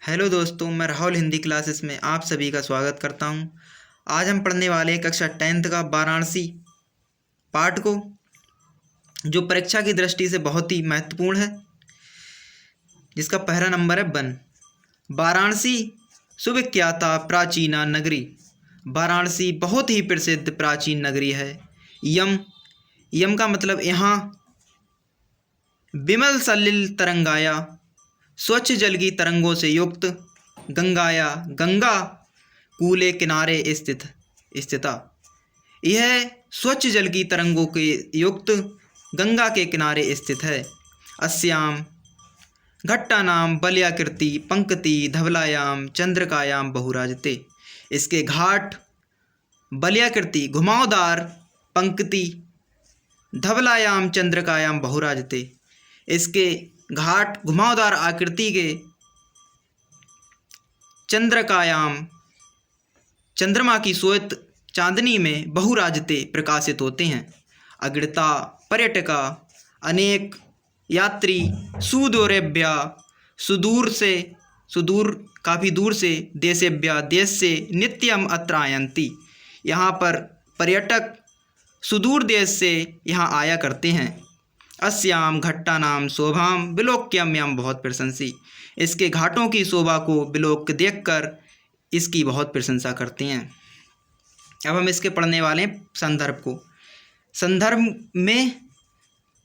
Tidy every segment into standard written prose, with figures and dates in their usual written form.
Hello दोस्तों, मैं Rahul Hindi classes में आप सभी का स्वागत करता हूं। आज हम पढ़ने वाले हैं कक्षा 10th का वाराणसी पाठ को, जो परीक्षा की दृष्टि से बहुत ही महत्वपूर्ण है, जिसका पहला नंबर है वन। वाराणसी सुविख्याता प्राचीना नगरी। वाराणसी बहुत ही प्रसिद्ध प्राचीन नगरी है। यम यम का मतलब यहाँ। विमल सलिल तरंगाया, स्वच्छ जल की तरंगों से युक्त। गंगाया, गंगा कूले किनारे स्थिता। यह स्वच्छ जल की तरंगों के युक्त गंगा के किनारे स्थित है। अस्याम घट्टानाम बलयाकृति पंक्ति धवलायाम चंद्रकायाम बहुराजते। इसके घाट बलयाकृति घुमावदार, पंक्ति धवलायाम चंद्रकायाम बहुराजते। इसके घाट घुमावदार आकृति के चंद्रकायाम, चंद्रमा की श्वेत चांदनी में बहुराजते प्रकाशित होते हैं। अगणिता पर्यटका, अनेक यात्री सुदूरेभ्या, सुदूर काफ़ी दूर से, देशेभ्या देश से, नित्यम अत्र आयन्ति, यहाँ पर पर्यटक सुदूर देश से यहाँ आया करते हैं। अस्याम घट्टानाम शोभाम विलोक्यम यम बहुत प्रशंसी। इसके घाटों की शोभा को विलोक्य देखकर इसकी बहुत प्रशंसा करते हैं। अब हम इसके पढ़ने वाले हैं संदर्भ को। संदर्भ में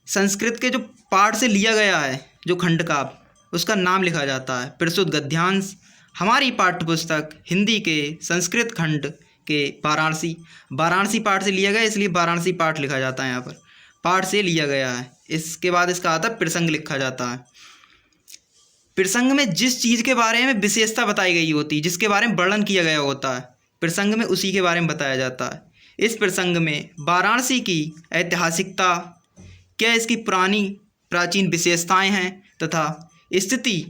संस्कृत के जो पाठ से लिया गया है, जो खंड का उसका नाम लिखा जाता है। प्रस्तुत गद्यांश हमारी पाठ्यपुस्तक हिंदी के संस्कृत खंड के वाराणसी पाठ से लिया गया, इसलिए वाराणसी पाठ लिखा जाता है। यहाँ पर पाठ से लिया गया है। इसके बाद इसका आता प्रसंग लिखा जाता है। प्रसंग में जिस चीज़ के बारे में विशेषता बताई गई होती है, जिसके बारे में वर्णन किया गया होता है, प्रसंग में उसी के बारे में बताया जाता है। इस प्रसंग में वाराणसी की ऐतिहासिकता, क्या इसकी प्राचीन विशेषताएं हैं तथा स्थिति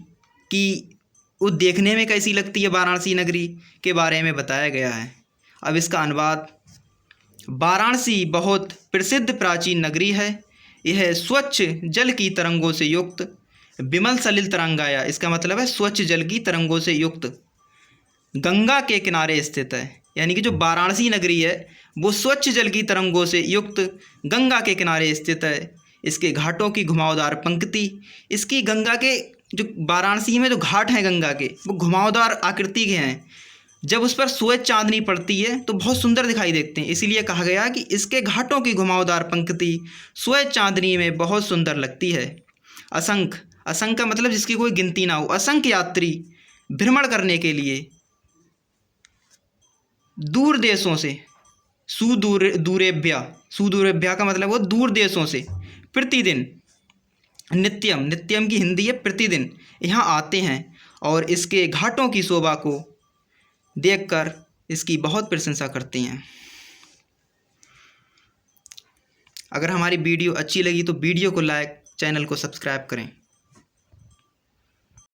की वो देखने में कैसी लगती है वाराणसी नगरी के बारे में बताया गया है। अब इसका अनुवाद। वाराणसी बहुत प्रसिद्ध प्राचीन नगरी है। यह स्वच्छ जल की तरंगों से युक्त विमल सलिल तरंगाया, इसका मतलब है स्वच्छ जल की तरंगों से युक्त गंगा के किनारे स्थित है। यानी कि जो वाराणसी नगरी है वो स्वच्छ जल की तरंगों से युक्त गंगा के किनारे स्थित है। इसके घाटों की घुमावदार पंक्ति, इसकी गंगा के जो वाराणसी में जो घाट हैं गंगा के, वो घुमावदार आकृति के हैं। जब उस पर श्वेत चांदनी पड़ती है तो बहुत सुंदर दिखाई देते हैं, इसीलिए कहा गया कि इसके घाटों की घुमावदार पंक्ति श्वेत चांदनी में बहुत सुंदर लगती है। असंख्य का मतलब जिसकी कोई गिनती ना हो। असंख्य यात्री भ्रमण करने के लिए दूर देशों से, सुदूरेभ्या का मतलब वो दूर देशों से, प्रतिदिन, नित्यम की हिंदी है प्रतिदिन, यहाँ आते हैं और इसके घाटों की शोभा को देखकर इसकी बहुत प्रशंसा करते हैं। अगर हमारी वीडियो अच्छी लगी तो वीडियो को लाइक, चैनल को सब्सक्राइब करें।